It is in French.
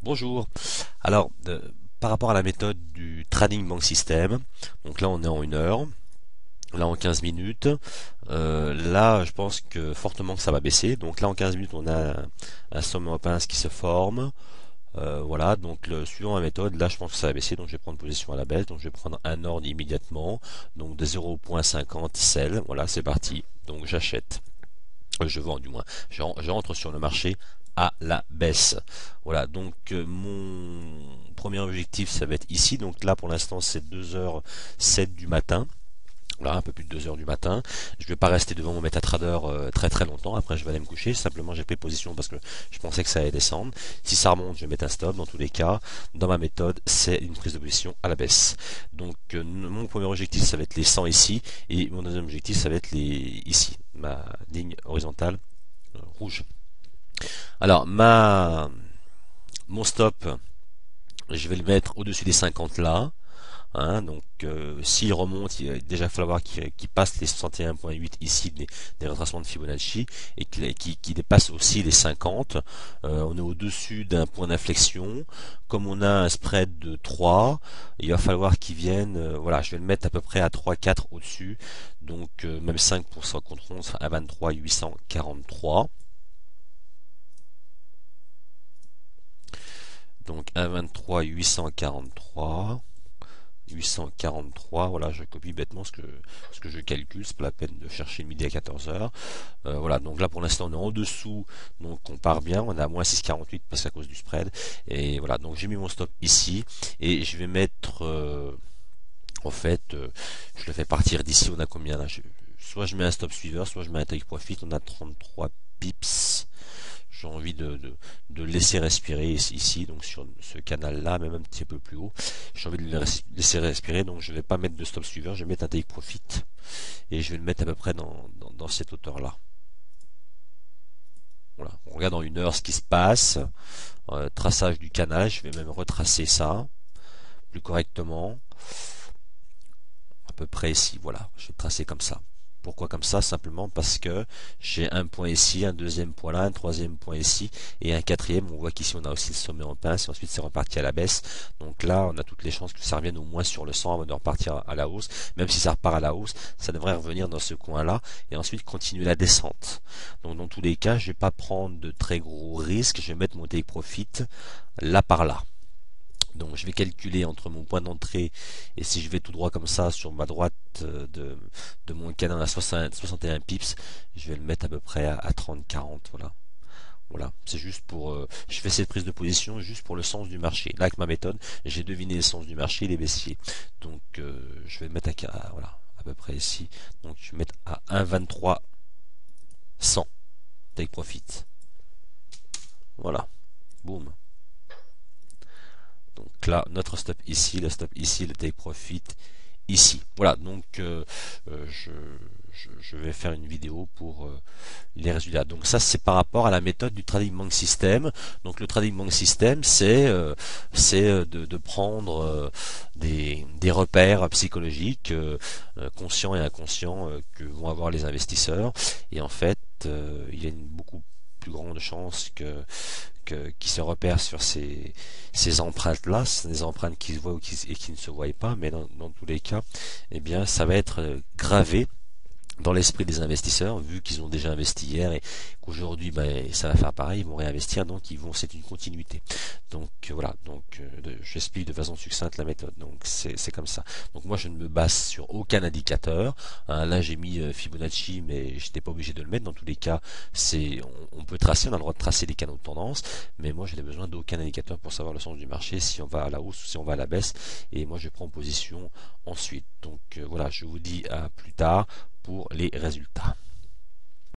Bonjour. Alors, par rapport à la méthode du trading bank system, donc là on est en 1 heure, là en 15 minutes, là je pense que fortement que ça va baisser. Donc là en 15 minutes on a un sommet en pince qui se forme. Voilà, donc suivant la méthode, là je pense que ça va baisser, donc je vais prendre position à la baisse, donc je vais prendre un ordre immédiatement, donc de 0,50 sell, voilà c'est parti, donc j'achète. Je vends du moins, je rentre sur le marché à la baisse. Voilà, donc mon premier objectif ça va être ici, donc là pour l'instant c'est 2h07 du matin. Voilà, un peu plus de 2 heures du matin. Je ne vais pas rester devant mon MetaTrader très très longtemps. Après, je vais aller me coucher. Simplement, j'ai pris position parce que je pensais que ça allait descendre. Si ça remonte, je vais mettre un stop. Dans tous les cas, dans ma méthode, c'est une prise de position à la baisse. Donc, mon premier objectif, ça va être les 100 ici. Et mon deuxième objectif, ça va être les ici. Ma ligne horizontale rouge. Alors, mon stop, je vais le mettre au-dessus des 50 là. Hein, donc s'il remonte, il va déjà falloir qu'il passe les 61,8 ici des retracements de Fibonacci et qu'il dépasse aussi les 50. On est au-dessus d'un point d'inflexion. Comme on a un spread de 3, il va falloir qu'il vienne, voilà, je vais le mettre à peu près à 3-4 au-dessus. Donc même 5% contre 11 à 23 843. Donc 1,23 843. 843, voilà, je copie bêtement ce que je calcule, c'est pas la peine de chercher le midi à 14 heures. Voilà, donc là pour l'instant on est en dessous, donc on part bien, on est à moins 6,48 parce qu'à cause du spread. Et voilà, donc j'ai mis mon stop ici et je vais mettre, en fait, je le fais partir d'ici, on a combien là? Soit je mets un stop suiveur, soit je mets un take profit, on a 33 pips. J'ai envie de laisser respirer ici, donc sur ce canal-là, même un petit peu plus haut. J'ai envie de le laisser respirer, donc je ne vais pas mettre de stop suiveur, je vais mettre un take profit et je vais le mettre à peu près dans cette hauteur-là. Voilà. On regarde en 1 heure ce qui se passe. Traçage du canal, je vais même retracer ça plus correctement. À peu près ici, voilà, je vais tracer comme ça. Pourquoi comme ça? Simplement parce que j'ai un point ici, un deuxième point là, un troisième point ici et un quatrième. On voit qu'ici on a aussi le sommet en pince et ensuite c'est reparti à la baisse. Donc là on a toutes les chances que ça revienne au moins sur le 100 avant de repartir à la hausse. Même si ça repart à la hausse, ça devrait revenir dans ce coin là et ensuite continuer la descente. Donc dans tous les cas je vais pas prendre de très gros risques, je vais mettre mon take profit là par là. Donc je vais calculer entre mon point d'entrée et si je vais tout droit comme ça sur ma droite de mon canal à 61 pips, je vais le mettre à peu près à 30-40. Voilà. Voilà, c'est juste pour. Je fais cette prise de position juste pour le sens du marché. Là, avec ma méthode, j'ai deviné le sens du marché, il est baissier. Donc je vais le mettre voilà, à peu près ici. Donc je vais mettre à 1,23 100 take profit. Voilà, boum. Donc là, notre stop ici, le stop ici, le take profit ici. Voilà, donc je vais faire une vidéo pour les résultats. Donc ça, c'est par rapport à la méthode du Trading Bank System. Donc le Trading Bank System, c'est de prendre des repères psychologiques, conscients et inconscients, que vont avoir les investisseurs. Et en fait, il y a une beaucoup plus grande chance qui se repèrent sur ces empreintes-là, c'est des empreintes qui se voient et qui ne se voient pas, mais dans tous les cas, eh bien, ça va être gravé dans l'esprit des investisseurs, vu qu'ils ont déjà investi hier et qu'aujourd'hui ça va faire pareil, ils vont réinvestir, donc c'est une continuité. Donc voilà, donc j'explique de façon succincte la méthode. Donc c'est comme ça. Donc moi je ne me base sur aucun indicateur. Hein, là j'ai mis Fibonacci, mais j'étais pas obligé de le mettre. Dans tous les cas, on peut tracer, on a le droit de tracer les canaux de tendance, mais moi je n'ai besoin d'aucun indicateur pour savoir le sens du marché, si on va à la hausse ou si on va à la baisse. Et moi je prends position ensuite. Donc voilà, je vous dis à plus tard pour les résultats.